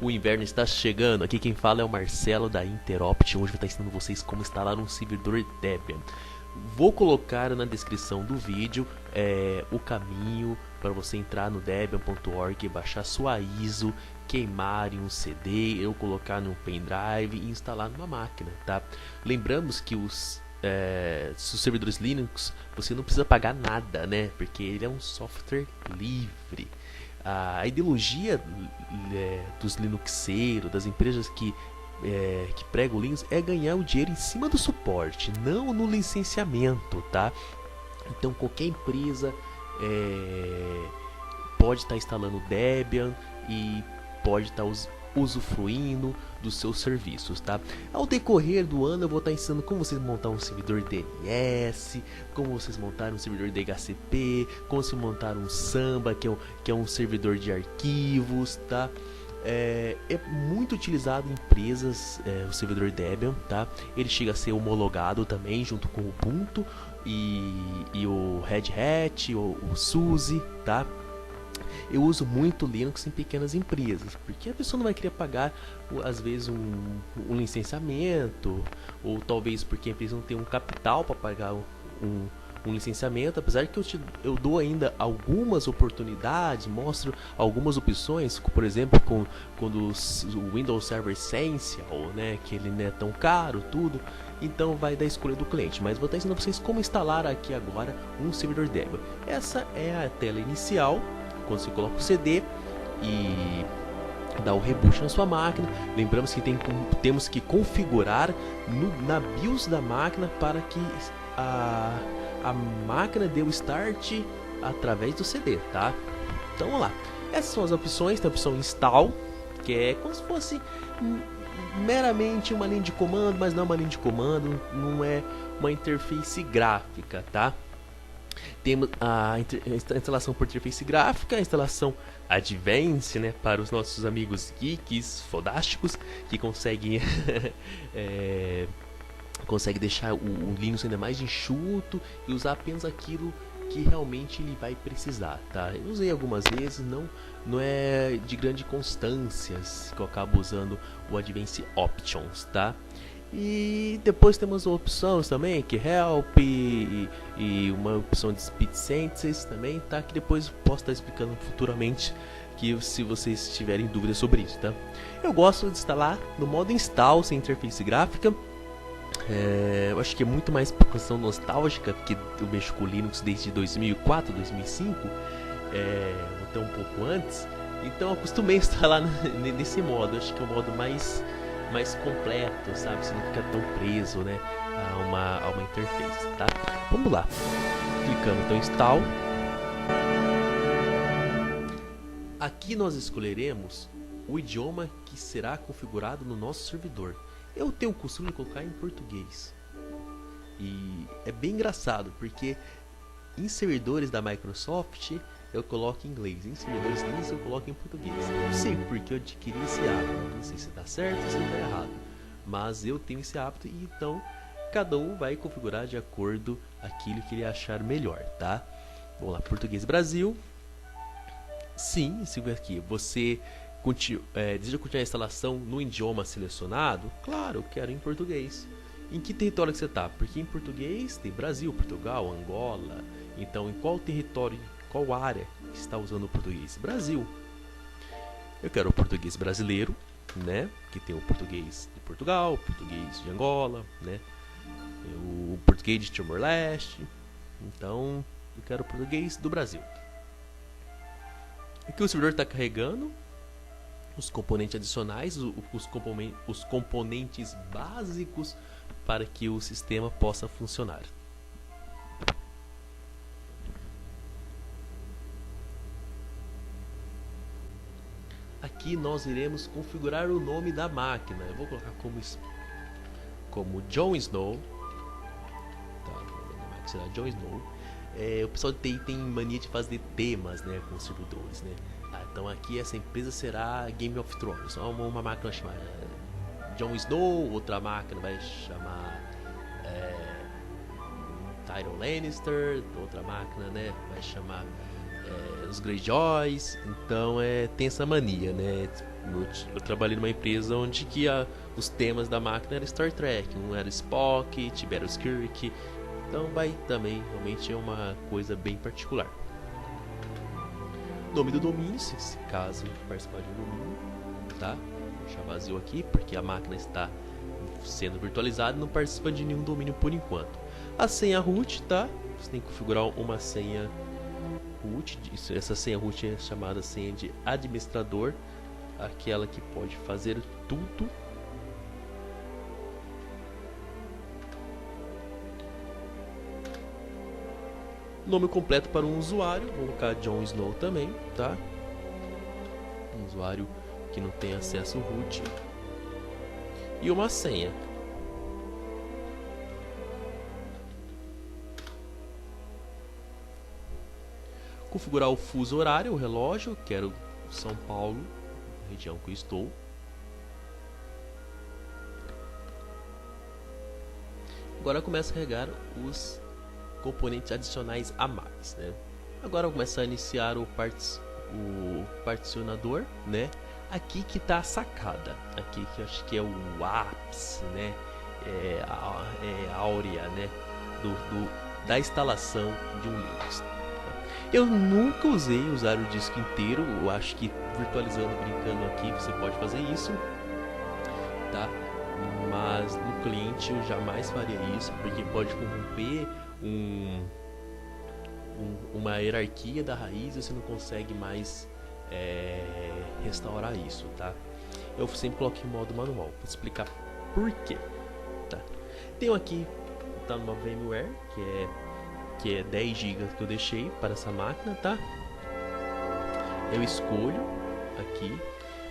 O inverno está chegando. Aqui quem fala é o Marcelo da Interopt. Hoje vou estar ensinando vocês como instalar um servidor Debian. Vou colocar na descrição do vídeo o caminho para você entrar no Debian.org, baixar sua ISO, queimar em um CD, eu colocar no pendrive e instalar numa máquina, tá? Lembramos que os servidores Linux você não precisa pagar nada, né? Porque ele é um software livre. A ideologia dos Linuxeiros, das empresas que pregam o Linux, é ganhar o dinheiro em cima do suporte, não no licenciamento, tá? Então qualquer empresa pode estar instalando Debian e pode estar usufruindo dos seus serviços, tá? Ao decorrer do ano eu vou estar ensinando como vocês montar um servidor DNS, como vocês montar um servidor DHCP, como você montar um Samba, que é um servidor de arquivos, tá? É muito utilizado em empresas o servidor Debian, tá? Ele chega a ser homologado também junto com o Ubuntu e o Red Hat, o SUSE, tá? Eu uso muito Linux em pequenas empresas, porque a pessoa não vai querer pagar, às vezes, um licenciamento, ou talvez porque a empresa não tem um capital para pagar um licenciamento, apesar que eu dou ainda algumas oportunidades, mostro algumas opções, por exemplo, quando o Windows Server Essential, né, que ele não é tão caro, tudo, então vai da escolha do cliente, mas vou estar ensinando vocês como instalar aqui agora um servidor Debian. Essa é a tela inicial, quando você coloca o CD e dá o reboot na sua máquina. Lembramos que temos que configurar na BIOS da máquina para que a máquina dê o start através do CD, tá? Então vamos lá. Essas são as opções. Tem a opção Install, que é como se fosse meramente uma linha de comando, mas não é uma linha de comando, não é uma interface gráfica, tá? Temos a instalação por interface gráfica, a instalação Advanced, né, para os nossos amigos geeks fodásticos que conseguem consegue deixar o Linux ainda mais enxuto e usar apenas aquilo que realmente ele vai precisar, tá? Eu usei algumas vezes, não é de grande constância que eu acabo usando o Advanced Options, tá? E depois temos opções também, que Help e uma opção de Speed Sentences também, tá? Que depois posso estar explicando futuramente, que se vocês tiverem dúvidas sobre isso, tá? Eu gosto de instalar no modo Install, sem interface gráfica. Eu acho que é muito mais por questão nostálgica, porque eu mexo com Linux desde 2004, 2005, até um pouco antes. Então eu acostumei a instalar nesse modo. Eu acho que é o modo mais completo, sabe? Você não fica tão preso, né, a uma interface, tá? Vamos lá. Clicando então em Install. Aqui nós escolheremos o idioma que será configurado no nosso servidor. Eu tenho o costume de colocar em português. E é bem engraçado, porque em servidores da Microsoft eu coloco em inglês, em servidores Linux eu coloco em português. Eu não sei porque eu adquiri esse hábito, não sei se está certo ou se está errado, mas eu tenho esse hábito e então cada um vai configurar de acordo com aquilo que ele achar melhor, tá? Vamos lá, português Brasil. Sim, siga aqui. Você deseja continuar a instalação no idioma selecionado? Claro, eu quero em português. Em que território que você está? Porque em português tem Brasil, Portugal, Angola. Então, em qual território, qual área que está usando o português? Brasil. Eu quero o português brasileiro, né? Que tem o português de Portugal, o português de Angola, né? O português de Timor-Leste. Então, eu quero o português do Brasil. Aqui o servidor está carregando os componentes adicionais, os componentes básicos para que o sistema possa funcionar. Aqui nós iremos configurar o nome da máquina. Eu vou colocar como Jon Snow. Tá, será Jon Snow. O pessoal de TI tem mania de fazer temas, né, com os servidores, né? Então aqui essa empresa será Game of Thrones. Uma máquina vai chamar Jon Snow, outra máquina vai chamar Tyrion Lannister, outra máquina, né, vai chamar os Greyjoys, então tem essa mania, né? Eu trabalhei numa empresa onde que os temas da máquina eram Star Trek, um era Spock, Tiberius Kirk, então vai também, realmente é uma coisa bem particular. Nome do domínio, se caso participar de um domínio, tá? Vou deixar vazio aqui, porque a máquina está sendo virtualizada e não participa de nenhum domínio por enquanto. A senha root, tá? Você tem que configurar uma senha root, essa senha root é chamada senha de administrador, aquela que pode fazer tudo. Nome completo para um usuário, vou colocar Jon Snow também, tá? Um usuário que não tem acesso root. E uma senha. Configurar o fuso horário, o relógio, quero São Paulo, região que eu estou. Agora começa a carregar os componentes adicionais a mais, né? Agora eu começo a iniciar o particionador, né? Aqui que tá a sacada, aqui que eu acho que é o ápice, né? A áurea, né? Da instalação de um Linux. Eu nunca usar o disco inteiro, eu acho que virtualizando, brincando aqui, você pode fazer isso, tá? Mas no cliente eu jamais faria isso, porque pode corromper uma hierarquia da raiz e você não consegue mais restaurar isso, tá? Eu sempre coloquei em modo manual, vou explicar por quê, tá? Tenho aqui, tá numa VMware, que é 10 GB que eu deixei para essa máquina, tá? Eu escolho aqui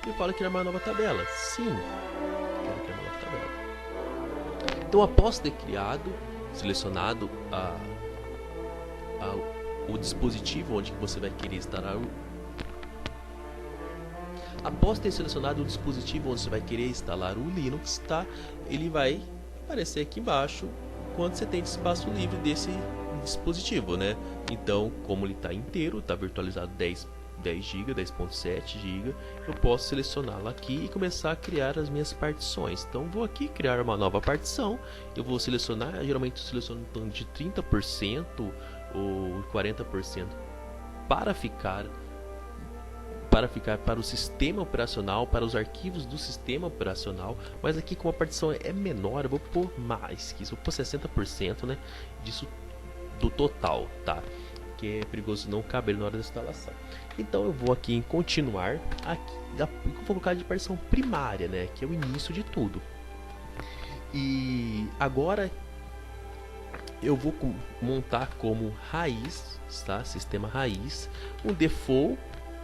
e falo criar uma nova tabela. Sim, quero criar uma nova tabela. Então, após ter criado, selecionado o dispositivo onde você vai querer instalar após ter selecionado o dispositivo onde você vai querer instalar o Linux, tá? Ele vai aparecer aqui embaixo quanto você tem de espaço livre desse dispositivo, né? Então, como ele está inteiro, está virtualizado 10 GB, 10.7 GB, eu posso selecioná-lo aqui e começar a criar as minhas partições. Então, vou aqui criar uma nova partição. Eu vou selecionar, geralmente eu seleciono um tanto de 30% ou 40% para ficar para o sistema operacional, para os arquivos do sistema operacional, mas aqui como a partição é menor, eu vou pôr mais que isso, vou pôr 60%, né, disso do total, tá? Que é perigoso não caber na hora da instalação. Então eu vou aqui em continuar, aqui vou colocar de partição primária, né, que é o início de tudo. E agora eu vou montar como raiz, tá? Sistema raiz, um default,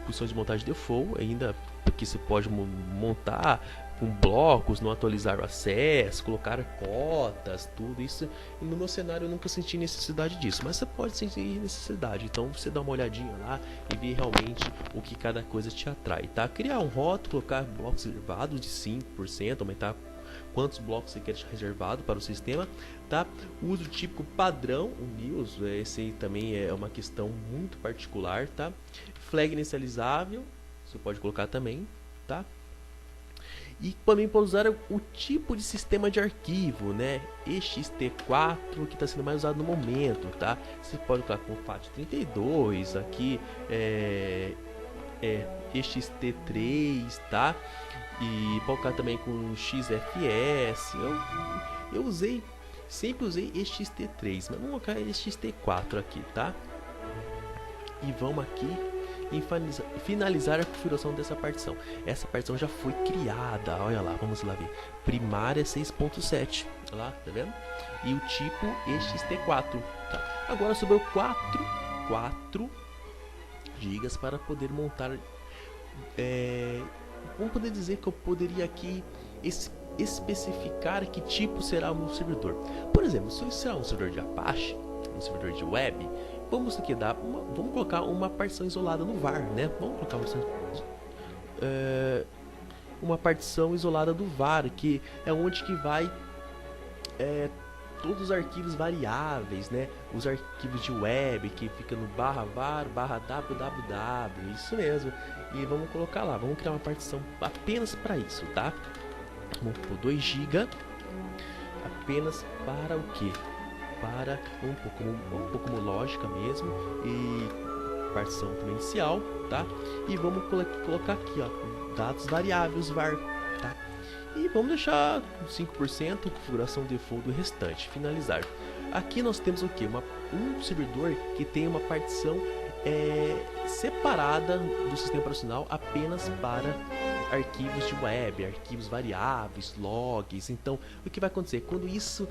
funções de montagem default, ainda porque você pode montar com blocos, não atualizar o acesso, colocar cotas, tudo isso. E no meu cenário eu nunca senti necessidade disso, mas você pode sentir necessidade. Então você dá uma olhadinha lá e vê realmente o que cada coisa te atrai, tá? Criar um rótulo, colocar blocos reservados de 5%, aumentar quantos blocos você quer reservado para o sistema, tá? O uso típico padrão, o news, esse aí também é uma questão muito particular, tá? Flag inicializável, você pode colocar também, tá? E também pode usar o tipo de sistema de arquivo, né? ext4, que está sendo mais usado no momento, tá? Você pode colocar com FAT32, aqui ext3, tá? E pode colocar também com XFS. Eu sempre usei ext3, mas vamos colocar ext4 aqui, tá? E vamos aqui em finalizar a configuração dessa partição. Essa partição já foi criada, olha lá, vamos lá ver. Primária 6.7, olha lá, tá vendo? E o tipo ext4, tá? Agora sobrou 4 GB para poder montar. Vamos poder dizer que eu poderia aqui especificar que tipo será o meu servidor. Por exemplo, se será um servidor de Apache, um servidor de web, vamos aqui vamos colocar uma partição isolada no var, né? Vamos colocar uma partição isolada do var, que é onde que vai todos os arquivos variáveis, né? Os arquivos de web que fica no /var/www, isso mesmo. E vamos colocar lá, vamos criar uma partição apenas para isso, tá? Vamos por 2 GB apenas para o que? Para um pouco como lógica mesmo e partição também inicial, tá? E vamos colocar aqui, ó, dados variáveis var, tá? E vamos deixar 5% configuração default do restante, finalizar. Aqui nós temos o que? Um servidor que tem uma partição separada do sistema operacional apenas para arquivos de web, arquivos variáveis, logs. Então, o que vai acontecer? Quando isso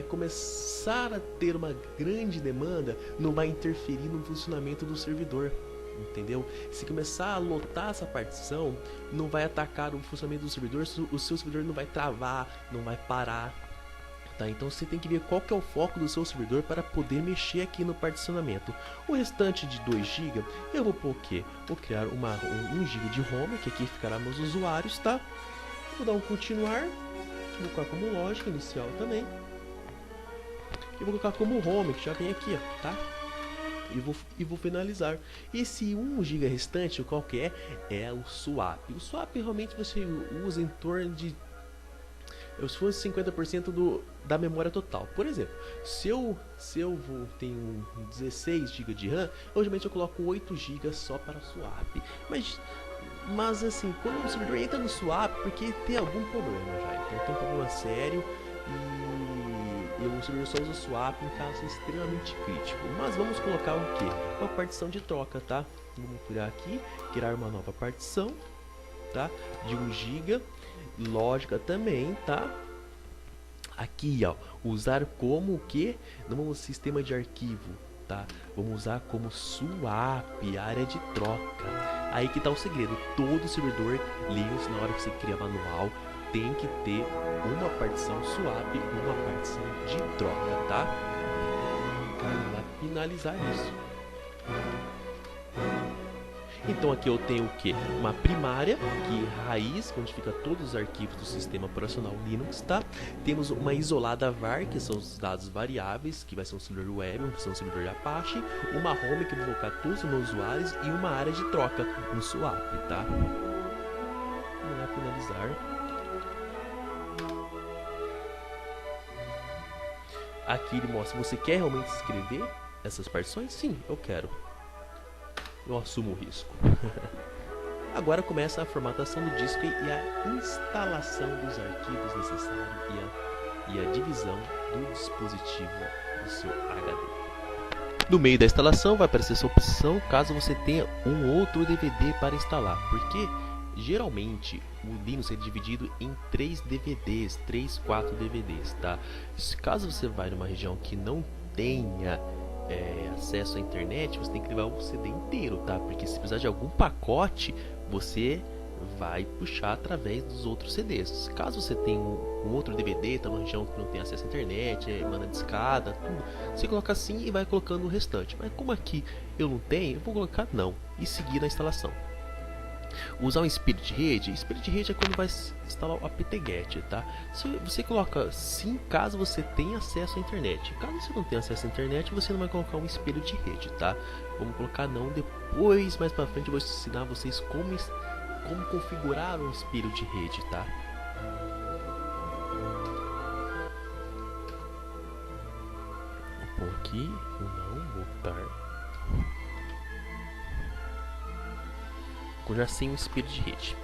começar a ter uma grande demanda, não vai interferir no funcionamento do servidor, entendeu? Se começar a lotar essa partição, não vai atacar o funcionamento do servidor, o seu servidor não vai travar, não vai parar. Tá, então você tem que ver qual que é o foco do seu servidor para poder mexer aqui no particionamento. O restante de 2 GB eu vou pôr o quê? Vou criar 1 GB de home, que aqui ficará meus usuários, tá? Vou dar um continuar, vou colocar como lógica inicial também. E vou colocar como home, que já vem aqui, ó, tá? E vou finalizar. Esse 1 GB restante, qual que é? É o swap. O swap realmente você usa em torno de se fosse 50% da memória total. Por exemplo, se eu tenho 16 GB de RAM, geralmente eu coloco 8 GB só para swap. Mas assim, quando o servidor entra no swap, porque tem algum problema já, então tem um problema sério e o servidor só usa swap em caso extremamente crítico. Mas vamos colocar o que? Uma partição de troca, tá? Vamos criar aqui, criar uma nova partição, tá? De 1 GB. Lógica também, tá? Aqui, ó, usar como o que? No sistema de arquivo, tá? Vamos usar como swap, área de troca. Aí que tá o segredo. Todo servidor Linux, na hora que você cria manual, tem que ter uma partição swap e uma partição de troca, tá? Para finalizar isso. Então aqui eu tenho o que? Uma primária, que é raiz, onde fica todos os arquivos do sistema operacional Linux, tá? Temos uma isolada var, que são os dados variáveis, que vai ser um servidor web, vai ser um servidor de Apache, uma home, que eu vou colocar todos os meus usuários, e uma área de troca, um swap, tá? Vamos lá finalizar. Aqui ele mostra, você quer realmente escrever essas partições? Sim, eu quero. Eu assumo o risco. Agora começa a formatação do disco e a instalação dos arquivos necessários e a divisão do dispositivo do seu HD. No meio da instalação vai aparecer essa opção caso você tenha um outro DVD para instalar, porque geralmente o Linux é dividido em 3 DVDs, 3, 4 DVDs, tá? Caso você vai numa região que não tenha acesso à internet, você tem que levar o CD inteiro, tá? Porque se precisar de algum pacote, você vai puxar através dos outros CDs. Caso você tenha um outro DVD, tá numa região que não tem acesso à internet, manda discada, tudo, você coloca assim e vai colocando o restante. Mas como aqui eu não tenho, eu vou colocar não e seguir na instalação. Usar um espírito de rede. Espírito de rede é quando vai instalar o apt-get, tá? Você coloca sim caso você tenha acesso à internet. Caso você não tenha acesso à internet, você não vai colocar um espelho de rede, tá? Vamos colocar não depois, mais pra frente eu vou ensinar vocês como configurar um espelho de rede, tá? Vou pôr aqui, não, voltar. Já sem o espírito de rede.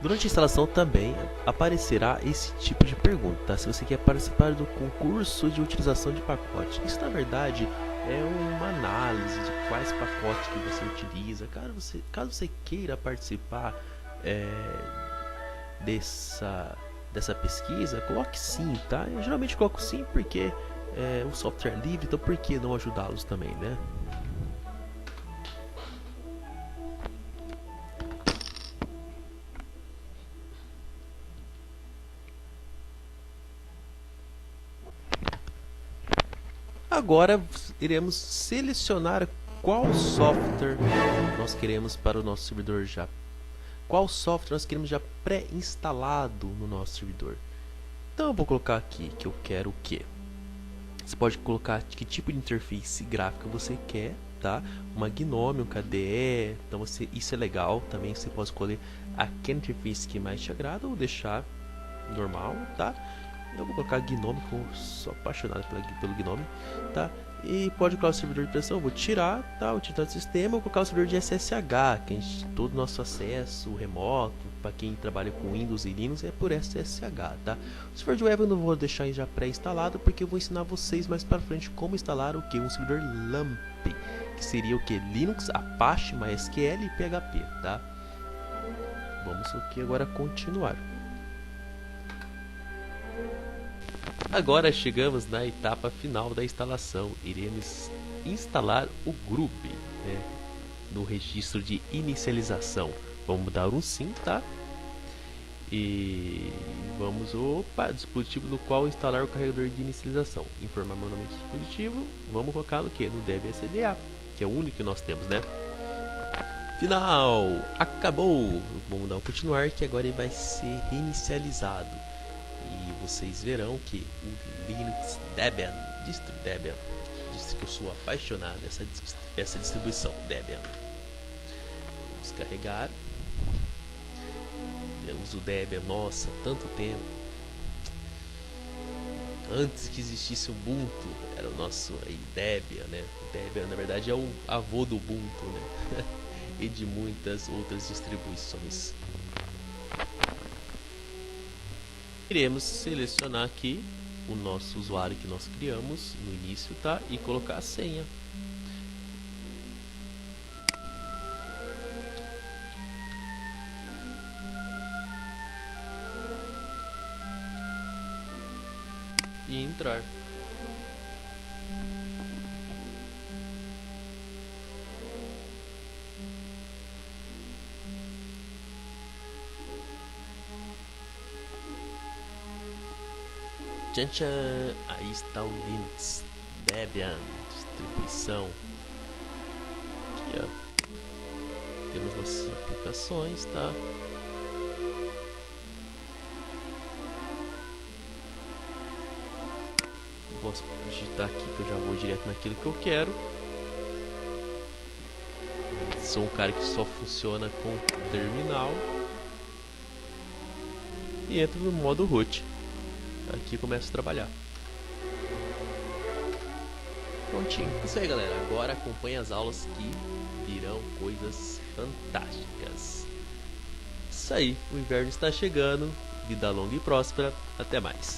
Durante a instalação também aparecerá esse tipo de pergunta, se você quer participar do concurso de utilização de pacote. Isso na verdade é uma análise de quais pacotes que você utiliza. Caso você queira participar dessa pesquisa, coloque sim, tá? Eu geralmente coloco sim porque o software é livre, então por que não ajudá-los também, né? Agora iremos selecionar qual software nós queremos para o nosso servidor já. Qual software nós queremos já pré-instalado no nosso servidor. Então eu vou colocar aqui que eu quero o quê? Você pode colocar que tipo de interface gráfica você quer, tá? Uma GNOME, um KDE, então isso é legal. Também você pode escolher aquela interface que mais te agrada ou deixar normal, tá? Eu vou colocar GNOME, que eu sou apaixonado pelo GNOME, tá? E pode colocar o servidor de pressão, eu vou tirar, tá? Vou tirar do sistema, vou colocar o servidor de SSH, que todo o nosso acesso remoto, para quem trabalha com Windows e Linux, é por SSH, tá? O servidor de web eu não vou deixar já pré-instalado, porque eu vou ensinar vocês mais para frente como instalar o que? Um servidor LAMP, que seria o que? Linux, Apache, MySQL e PHP, tá? Vamos aqui agora continuar. Agora chegamos na etapa final da instalação. Iremos instalar o Groove, né, no registro de inicialização. Vamos dar um sim, tá? E vamos dispositivo no qual instalar o carregador de inicialização. Informar meu nome do dispositivo. Vamos colocar no que? No DevSDA, que é o único que nós temos, né? Final! Acabou! Vamos dar um continuar, que agora ele vai ser reinicializado. E vocês verão que o Linux Debian, distro Debian, diz que eu sou apaixonado essa distribuição Debian. Vamos carregar. Temos o Debian, nossa, tanto tempo. Antes que existisse o Ubuntu, era o nosso Debian, né? O Debian, na verdade, é o avô do Ubuntu, né? E de muitas outras distribuições. Iremos selecionar aqui o nosso usuário que nós criamos no início, tá? E colocar a senha. E entrar. Tchan tchan, aí está o Linux Debian, distribuição. Aqui, ó, temos nossas aplicações, tá? Vou digitar aqui que eu já vou direto naquilo que eu quero. Sou um cara que só funciona com terminal. E entro no modo root. Aqui começo a trabalhar. Prontinho. Isso aí, galera. Agora acompanhe as aulas que virão coisas fantásticas. Isso aí. O inverno está chegando. Vida longa e próspera. Até mais.